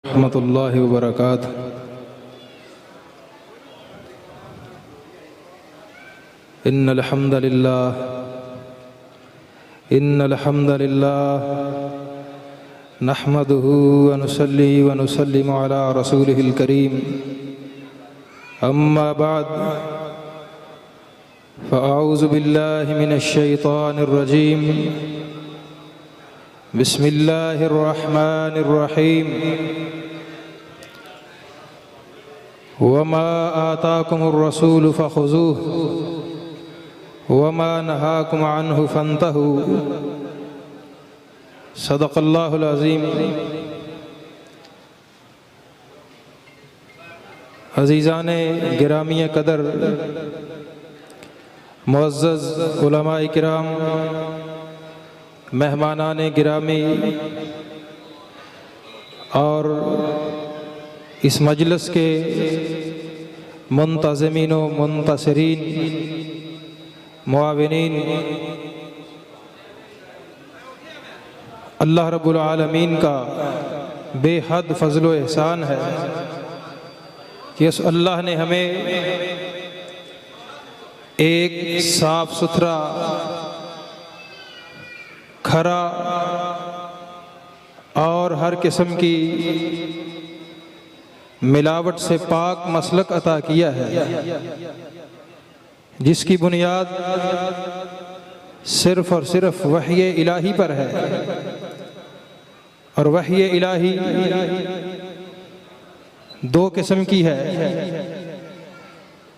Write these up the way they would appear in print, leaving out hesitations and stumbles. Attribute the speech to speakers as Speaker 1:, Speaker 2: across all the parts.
Speaker 1: रहमतुल्लाहि व बरकातुहू। इन्नल हम्दलिल्लाह नहमदुहु व नुसल्ली व नुसल्लिमु अला रसूलिहिल करीम। अम्मा बाद फ़अऊज़ु बिल्लाहि मिनश शैतानिर रजीम। बिस्मिल्लाहिर रहमानिर रहीम। वमा आताकुमुर रसूलु फ़ख़ुज़ूहु वमा नहाकुम अन्हु फ़न्तहू। सदक़ल्लाहुल अज़ीम। अज़ीज़ाने गिरामी क़दर, मुअज़्ज़ज़ उलमाए किराम, मेहमानाने गिरामी और इस मजलिस के मुंतज़िमीन व मुंतसिरीन, मुआविनीन, अल्लाह रब्बुल आलमीन का बेहद फ़ज़्ल व एहसान है कि उस अल्लाह ने हमें एक साफ़ सुथरा, खरा और हर किस्म की मिलावट से पाक मसलक अता किया है, जिसकी बुनियाद सिर्फ़ और सिर्फ वही इलाही पर है। और वही इलाही दो किस्म की है।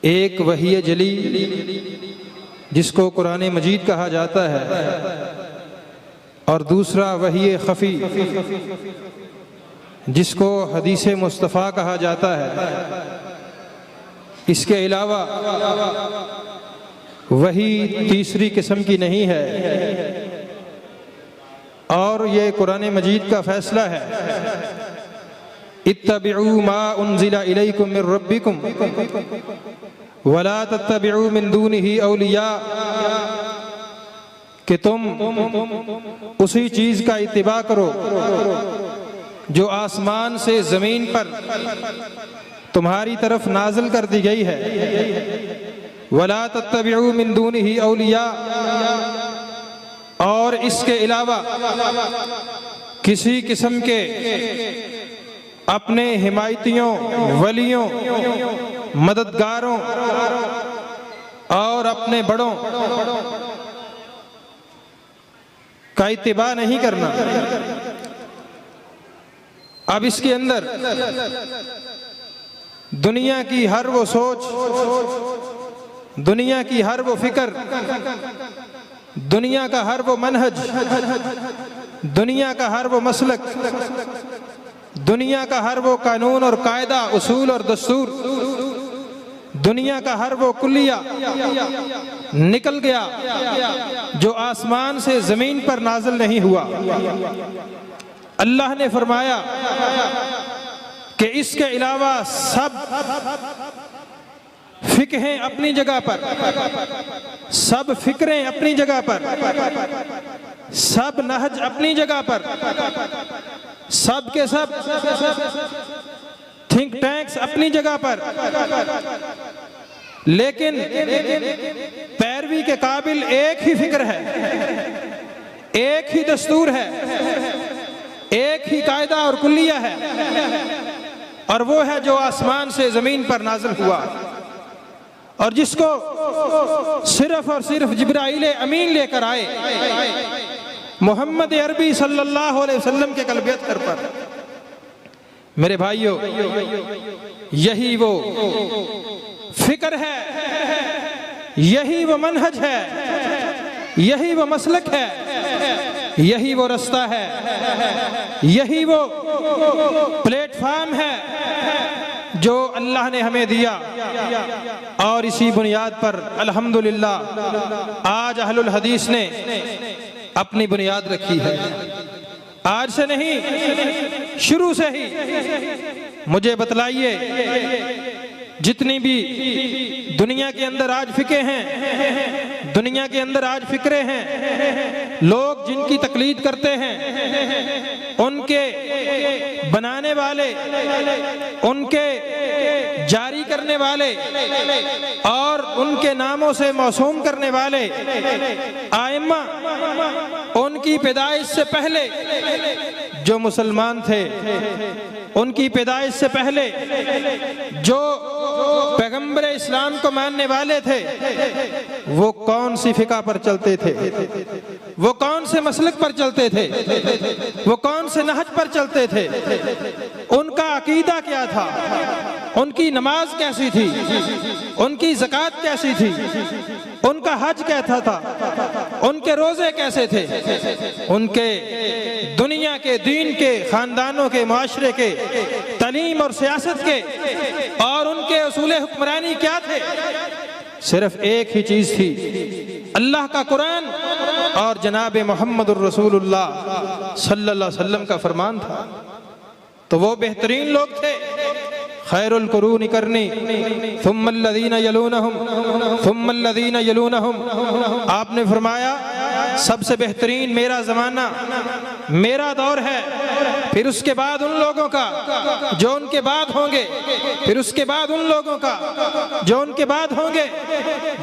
Speaker 1: एक वही जली जिसको कुरान मजीद कहा जाता है, और दूसरा वही खफ़ी जिसको हदीस मुस्तफ़ा कहा जाता है। इसके अलावा वही तीसरी किस्म की नहीं है। और ये कुरान मजीद का फैसला है, इत्तबिऊ मा उन्ज़िला इलैकुम मिर रब्बिकुम वला तत्तबिऊ मिन दूनिही औलिया, कि तुम उसी चीज़ का इत्तिबा करो जो आसमान से ज़मीन पर तुम्हारी तरफ नाज़िल कर दी गई है। वला तत्तबिऊ मिन दूनिही औलिया, और इसके अलावा किसी किस्म के अपने हिमायतियों, वलियों, मददगारों और अपने बड़ों का इत्तिबा नहीं करना। अब इसके अंदर दुनिया की हर वो सोच, दुनिया की हर वो फिक्र, दुनिया का हर वो मनहज, दुनिया का हर वो मसलक, दुनिया का हर वो कानून और कायदा, उसूल और दस्तूर, दुनिया का हर वो कुल्लिया निकल गया जो आसमान से जमीन पर नाज़िल नहीं हुआ। अल्लाह ने फरमाया कि इसके अलावा सब फिक्रें अपनी जगह पर, सब फिक्रें अपनी जगह पर, सब नहज अपनी जगह पर, सब के सब थिंक टैंक्स अपनी जगह पर, लेकिन पैरवी के काबिल एक ही फिक्र है, एक ही दस्तूर है, एक ही कायदा और कुल्लिया है, और वो है जो आसमान से जमीन पर नाज़िल हुआ, और जिसको सिर्फ और सिर्फ जिब्राइल अमीन लेकर आए मोहम्मद अरबी सल्लल्लाहु अलैहि वसल्लम के कल्बियत कर पर। मेरे भाइयों, यही वो फिक्र है, यही वो मनहज है, यही वो मसलक है, यही वो रास्ता है, यही वो प्लेटफार्म है जो अल्लाह ने हमें दिया। और इसी बुनियाद पर अल्हम्दुलिल्लाह आज अहलुल हदीस ने अपनी बुनियाद रखी है। आज से नहीं, शुरू से ही मुझे बतलाइए जितनी भी दुनिया के अंदर आज फिके हैं, दुनिया के अंदर आज फिक्रे हैं, लोग जिनकी तकलीद करते हैं, उनके बनाने वाले, उनके जारी करने वाले और उनके नामों से मौसूम करने वाले आइम्मा, उनकी पैदाइश से पहले जो मुसलमान थे, उनकी पैदाइश से पहले जो पैगंबर इस्लाम को मानने वाले थे, वो कौन सी फिका पर चलते थे, वो कौन से मसलक पर चलते थे, वो कौन से नहज पर चलते थे, उनका अकीदा क्या था, उनकी नमाज कैसी थी, उनकी ज़कात कैसी थी, उनका हज कैसा था, उनके रोजे कैसे थे, उनके दुनिया के, दीन के, खानदानों के, माशरे के, तालीम और सियासत के और उनके उसूले हुक्मरानी क्या थे। सिर्फ एक ही चीज थी, अल्लाह का कुरान और जनाब मोहम्मदुर रसूलुल्लाह सल्लल्लाहु अलैहि वसल्लम का फरमान था। तो वो बेहतरीन लोग थे, खैरुल कुरूनी करनी थुम्मल्लज़ीना यलूनहुम थुम्मल्लज़ीना यलूनहुम। आपने फरमाया सबसे बेहतरीन मेरा ज़माना, मेरा दौर है, फिर उसके बाद उन लोगों का जो उनके बाद होंगे, फिर उसके बाद उन लोगों का जो उनके बाद होंगे।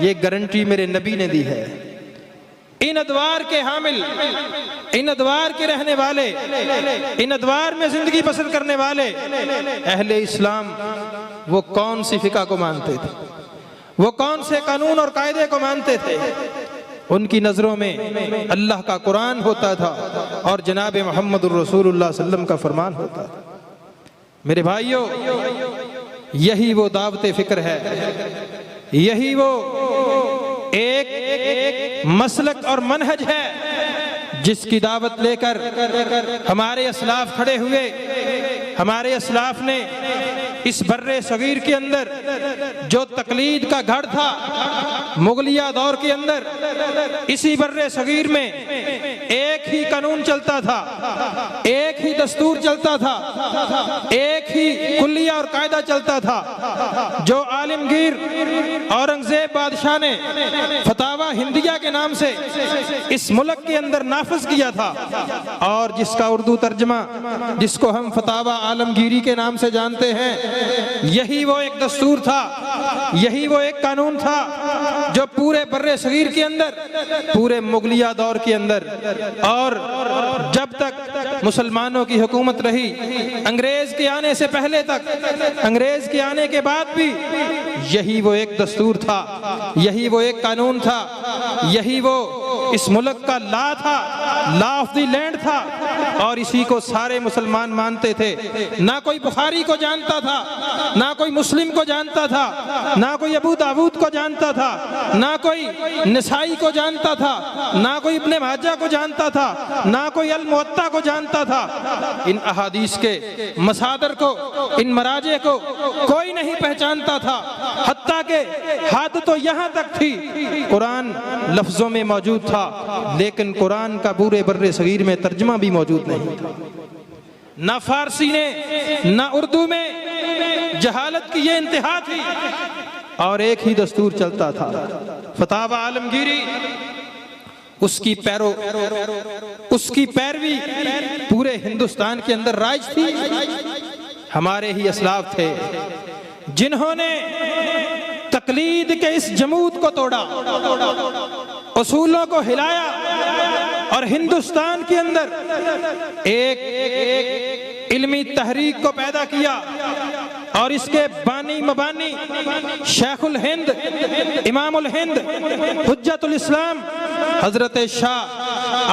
Speaker 1: ये गारंटी मेरे नबी ने दी है। इन अदवार के हामिल, इन अदवार के रहने वाले, इन अदवार में जिंदगी बसर करने वाले अहले इस्लाम वो कौन सी फिका को मानते थे, वो कौन से कानून और कायदे को मानते थे। उनकी नजरों में अल्लाह का कुरान होता था और जनाब मोहम्मद रसूलुल्लाह सल्लल्लाहु अलैहि वसल्लम का फरमान होता था। मेरे भाइयों, यही वो दावते फिक्र है, यही वो एक मसलक और मनहज है जिसकी दावत लेकर हमारे असलाफ खड़े हुए। हमारे असलाफ ने इस बर्रे सगीर के अंदर जो तकलीद का गढ़ था मुगलिया दौर के अंदर, इसी बर्रे सगीर में एक ही कानून चलता था, एक ही दस्तूर चलता था, एक ही कुल्लिया और कायदा चलता था जो आलमगीर औरंगजेब बादशाह ने फतावा हिंदिया के नाम से इस मुल्क के अंदर नाफिज किया था और जिसका उर्दू तर्जमा, जिसको हम फतावा आलमगीरी के नाम से जानते हैं। यही वो एक दस्तूर था, यही वो एक कानून था जो पूरे बर्रे सगीर के अंदर, पूरे मुगलिया दौर के अंदर और जब तक मुसलमानों की हुकूमत रही, अंग्रेज के आने से पहले तक, अंग्रेज के आने के बाद भी यही वो एक दस्तूर था, यही वो एक कानून था, यही वो इस मुल्क का ला था, लॉ ऑफ द लैंड था और इसी को सारे मुसलमान मानते थे। ना कोई बुखारी को जानता था, ना कोई मुस्लिम को जानता था, ना कोई अबू दाऊद को जानता था, ना कोई नसाई को जानता था, ना कोई इब्ने माजा को जानता था, ना कोई अल मुअत्ता को जानता था। इन अहादीस के मसादर को, इन मराजे को कोई नहीं पहचानता था। हत्ता के हद तो यहाँ तक थी, कुरान लफ्जों में मौजूद था लेकिन कुरान का पूरे बर्रे सगीर में तर्जुमा भी मौजूद नहीं था। ना फारसी ने ना उर्दू में जहालत की ये इंतहा थी और एक ही दस्तूर चलता था, फतावा आलमगीरी। उसकी उसकी पैरवी पूरे हिंदुस्तान के अंदर राज थी। हमारे ही असलाफ थे जिन्होंने तकलीद के इस जमूद को तोड़ा, उसूलों को हिलाया और हिंदुस्तान के अंदर एक इल्मी तहरीक को पैदा किया और इसके बानी मबानी शेखुल हिंद, इमामुल हिंद, हुज्जतुल इस्लाम हजरत शाह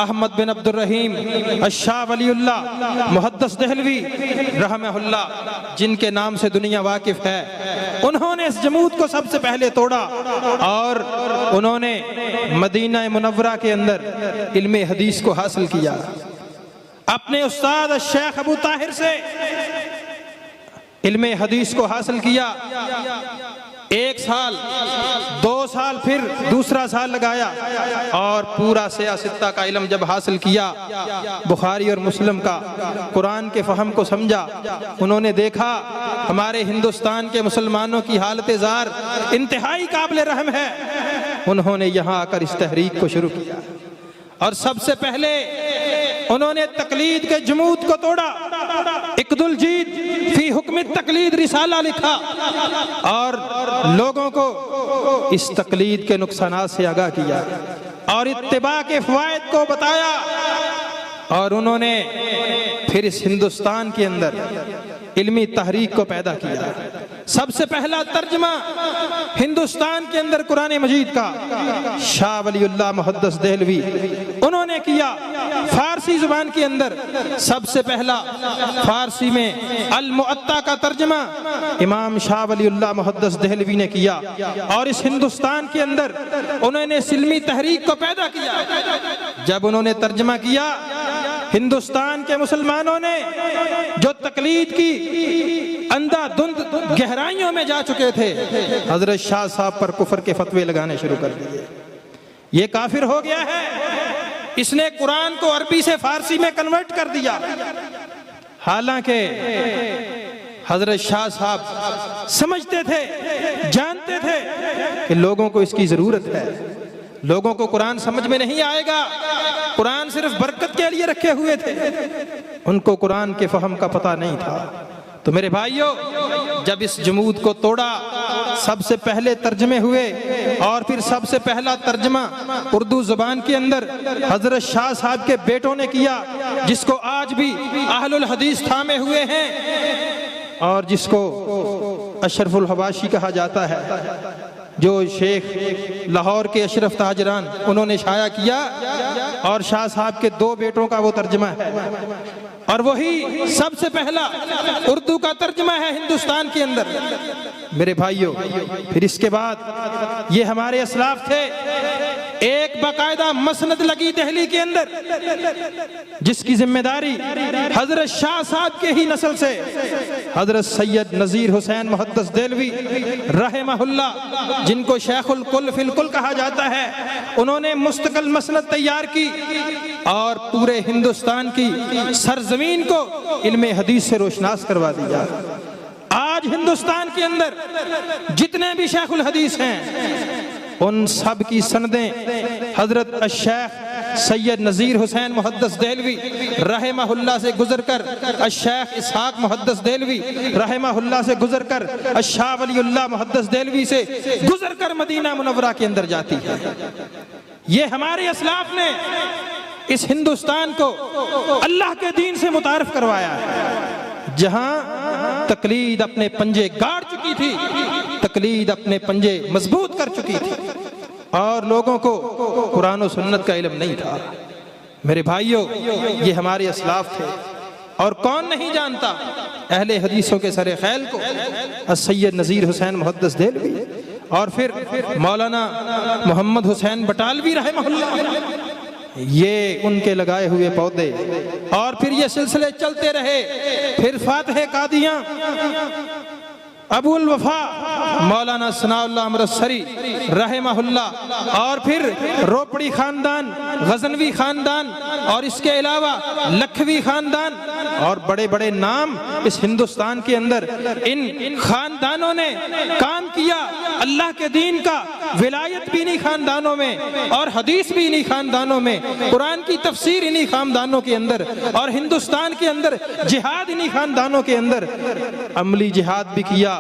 Speaker 1: अहमद बिन अब्दुल रहीम शाह वलीउल्लाह मुहद्दिस देहलवी रहमहुल्लाह, जिनके नाम से दुनिया वाकिफ है, उन्होंने इस जमूद को सबसे पहले तोड़ा और उन्होंने मदीना मुनव्वरा के अंदर इल्मे हदीस को हासिल किया। अपने उस्ताद शेख अबू ताहिर से इल्मे हदीस को हासिल किया। 1 साल 2 साल फिर दूसरा साल लगाया और पूरा सियासत्ता का इल्म जब हासिल किया, बुखारी और मुस्लिम का कुरान के फ़हम को समझा, उन्होंने देखा हमारे हिंदुस्तान के मुसलमानों की हालत ज़ार इंतहाई काबिल रहम है। उन्होंने यहाँ आकर इस तहरीक को शुरू किया और सबसे पहले उन्होंने तकलीद के जमूद को तोड़ा। इक़दुल जीद फी हुक्म तकलीद रिसाला लिखा और लोगों को इस तकलीद के नुकसानात से आगाह किया और इत्तिबा के फ़वाइद को बताया। और उन्होंने फिर इस हिंदुस्तान के अंदर इल्मी तहरीक को पैदा किया। सबसे पहला तर्जमा हिंदुस्तान के अंदर कुरान मजीद का शाह वलीउल्लाह मुहद्दिस देहलवी उन्होंने किया। फारसी जुबान के अंदर सबसे पहला फारसी में अल मुअत्ता का तर्जमा इमाम शाह वलीउल्लाह मुहद्दिस देहलवी ने किया और इस हिंदुस्तान के अंदर उन्होंने इल्मी तहरीक को पैदा किया। जब उन्होंने तर्जमा किया, हिंदुस्तान के मुसलमानों ने जो तकलीद की अंधाधुंध गहराइयों में जा चुके थे, हजरत शाह साहब पर कुफर के फतवे लगाने शुरू कर दिए। ये काफिर हो गया है, इसने कुरान को अरबी से फारसी में कन्वर्ट कर दिया। हालांकि हजरत शाह साहब समझते थे, जानते थे कि लोगों को इसकी जरूरत है, लोगों को कुरान समझ में नहीं आएगा, कुरान सिर्फ बरकत के लिए रखे हुए थे, उनको कुरान के फहम का पता नहीं था। तो मेरे भाइयों, जब इस जमूद को तोड़ा, सबसे पहले तर्जमे हुए और फिर सबसे पहला तर्जमा उर्दू जुबान के अंदर हजरत शाह साहब के बेटों ने किया, जिसको आज भी अहलुल हदीस थामे हुए हैं और जिसको अशरफुल हवाशी कहा जाता है, जो शेख लाहौर के अशरफ ताजरान उन्होंने शाया किया और शाह साहब के 2 बेटों का वो तर्जमा है और वही सबसे पहला उर्दू का तर्जमा है हिंदुस्तान के अंदर। मेरे भाइयों, फिर इसके बाद ये हमारे असलाफ थे, एक बाकायदा मसनद लगी दिल्ली के अंदर, जिसकी जिम्मेदारी हजरत शाह साहब के ही नस्ल से हजरत सैयद नज़ीर हुसैन मुहद्दिस देहलवी रहमहुल्लाह, जिनको शेखुल कुल फिल कुल कहा जाता है, उन्होंने मुस्तकिल मसनद तैयार की और पूरे हिंदुस्तान की सरजमीन को इल्मे हदीस से रोशनास करवा दिया। आज हिंदुस्तान के अंदर जितने भी शेखुल हदीस हैं, उन सब की सनदें हजरत अश-शेख सैयद नज़ीर हुसैन मुहद्दिस देहलवी रहमहुल्लाह से गुजरकर अश-शेख इसहाक मुहद्दिस देहलवी रहमहुल्लाह से गुजरकर अश-शाह वलीउल्लाह मुहद्दिस देहलवी से गुजरकर मदीना मुनव्वरा के अंदर जाती है। ये हमारे असलाफ ने इस हिंदुस्तान को अल्लाह के दीन से मुतारिफ करवाया है। जहां तकलीद अपने पंजे गाड़ चुकी थी, तकलीद अपने पंजे मजबूत कर चुकी थी और लोगों को कुरान और सुन्नत का इल्म नहीं था। मेरे भाइयों, ये हमारे असलाफ थे और कौन नहीं जानता अहले हदीसों के सरे खैल को, सैयद नज़ीर हुसैन मुहद्दिस देहलवी और फिर मौलाना मोहम्मद हुसैन बटालवी रहमहुल्लाह, ये उनके लगाए हुए पौधे और फिर ये सिलसिले चलते रहे। फिर फातिह कादियां अबुल वफा मौलाना सनाउल्लाह अमृतसरी रहमहुल्लाह और फिर रोपड़ी खानदान, गजनवी खानदान और इसके अलावा लखवी खानदान और बड़े बड़े नाम इस हिंदुस्तान के अंदर इन खानदानों ने काम किया। अल्लाह के दीन का विलायत भी इन्हीं खानदानों में और हदीस भी इन्हीं खानदानों में, कुरान की तफसीर इन्हीं खानदानों के अंदर और हिंदुस्तान के अंदर जिहाद इन्हीं खानदानों के अंदर। अमली जिहाद भी किया,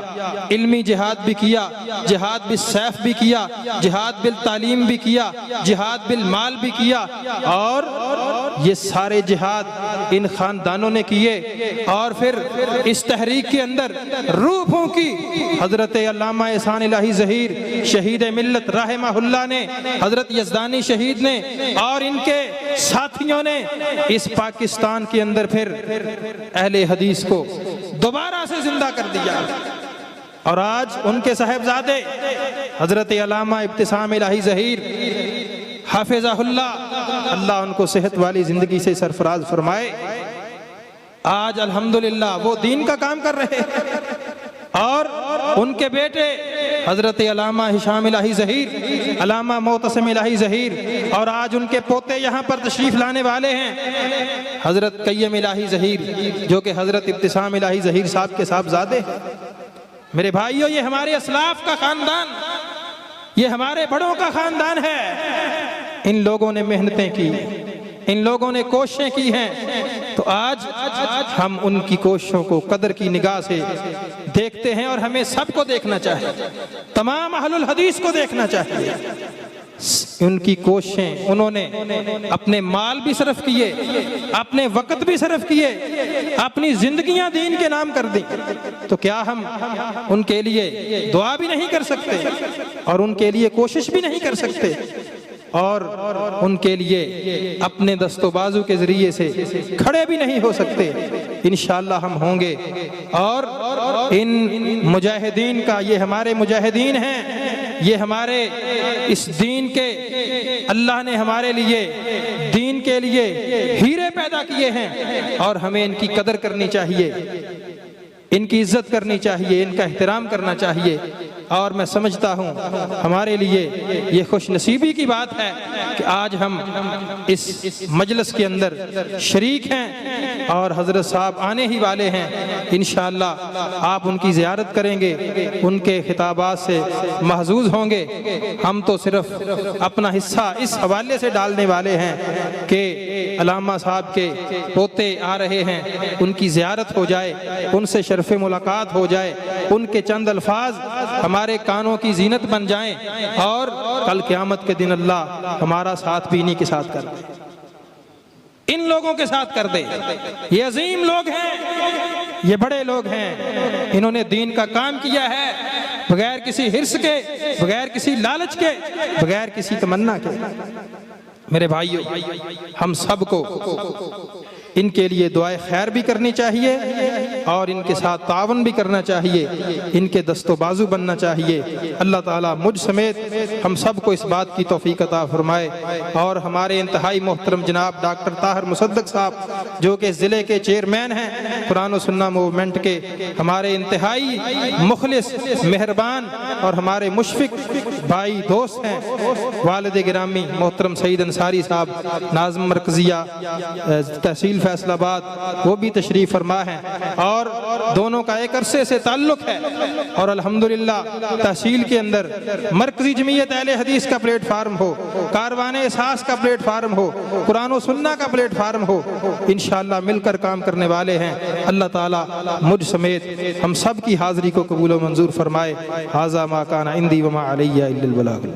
Speaker 1: इल्मी जिहाद भी किया, जिहाद बिल सैफ भी किया, जिहाद बिल तालीम भी किया, जिहाद बिल माल भी किया और ये सारे जिहाद इन खानदानों ने किए। और फिर इस तहरीक के अंदर रूह फूंकी हजरत अल्लामा एहसान इलाही ज़हीर शहीद मिल्लत रहमहुल्लाह ने, हजरत यज़दानी शहीद ने और इनके साथियों ने इस पाकिस्तान के अंदर फिर अहले हदीस को दोबारा से जिंदा कर दिया। और आज उनके साहिबजादे हजरत अल्लामा इब्तिसाम इलाही ज़हीर हाफिज़हुल्लाह, अल्लाह उनको सेहत वाली जिंदगी से सरफराज फरमाए, आज अल्हम्दुलिल्लाह वो दीन का काम कर रहे हैं और उनके बेटे हज़रत अल्लामा हिशाम इलाही ज़हीर, अल्लामा मोतसिम इलाही ज़हीर, और आज उनके पोते यहाँ पर तशरीफ़ लाने वाले हैं हज़रत क़य्यम इलाही ज़हीर, जो कि हज़रत इब्तिसाम इलाही ज़हीर साहब के साहबज़ादे। मेरे भाइयों, ये हमारे असलाफ का ख़ानदान, ये हमारे बड़ों का ख़ानदान है। इन लोगों ने मेहनतें की, इन लोगों ने कोशिशें की हैं, तो आज हम उनकी कोशिशों को कदर की निगाह से देखते हैं। और हमें सबको देखना चाहिए, तमाम अहलुल हदीस को देखना चाहिए। उनकी कोशिशें, उन्होंने अपने माल भी सर्फ किए, अपने वक़्त भी सर्फ किए, अपनी जिंदगियां दीन के नाम कर दी। तो क्या हम उनके लिए दुआ भी नहीं कर सकते और उनके लिए कोशिश भी नहीं कर सकते और उनके लिए अपने दस्तोबाजू के ज़रिए से खड़े भी नहीं हो सकते? इंशाअल्लाह हम होंगे। और इन मुजाहिदीन का, ये हमारे मुजाहिदीन हैं, ये हमारे इस दीन के, अल्लाह ने हमारे लिए दीन के लिए हीरे पैदा किए हैं और हमें इनकी कदर करनी चाहिए, इनकी इज्जत करनी चाहिए, इनका एहतराम करना चाहिए। और मैं समझता हूँ हमारे लिए ये खुश नसीबी की बात है कि आज हम इस मजलिस के अंदर शरीक हैं और हज़रत साहब आने ही वाले हैं। इंशाअल्लाह आप उनकी ज़ियारत करेंगे, उनके खिताबात से महजूज होंगे। हम तो सिर्फ अपना हिस्सा इस हवाले से डालने वाले हैं कि अल्लामा साहब के पोते आ रहे हैं, उनकी ज़ियारत हो जाए, उनसे शर्फ़ मुलाकात हो जाए, उनके चंद अल्फाज हमारे कानों की जीनत बन जाएं और कल क़यामत के दिन अल्लाह हमारा साथ भी इन्हीं के साथ कर दे, इन लोगों के साथ कर दे। ये अजीम लोग हैं, ये बड़े लोग हैं, इन्होंने दीन का काम किया है बगैर किसी हिर्स के, बगैर किसी लालच के, बगैर किसी तमन्ना के। मेरे भाइयों, हम सबको इनके लिए दुआए खैर भी करनी चाहिए और इनके साथ तावन भी करना चाहिए, इनके दस्तोबाजू बनना चाहिए। अल्लाह ताला मुझ समेत हम सबको इस बात की तौफीक अता फरमाए। और हमारे इंतहाई मोहतरम जनाब डॉक्टर ताहिर मुसद्दक साहब, जो कि ज़िले के चेयरमैन हैं कुरान और सुन्ना मूवमेंट के, हमारे इंतहाई मुखलिस, मेहरबान और हमारे मुशफ़िक भाई दोस्त हैं। वालिद गिरामी मोहतरम सईद अंसारी साहब नाज़िम मरकज़िया तहसील फैसलाबाद, वो भी तशरीफ़ फरमा है और दोनों का एक अरसे से ताल्लुक़ है। और अल्हम्दुलिल्लाह तहसील के अंदर मरकज़ी जमीयत अहले हदीस का प्लेटफार्म हो, कारवाने एहसास का प्लेटफार्म हो, कुरान और सुन्ना का प्लेटफार्म हो, इंशाअल्लाह मिलकर काम करने वाले हैं। अल्लाह ताला मुझ समेत हम सब की हाज़िरी को कबूल व मंजूर फरमाए। हाज़ा मा काना इंदी व मा अलैया इल्लल बलाग।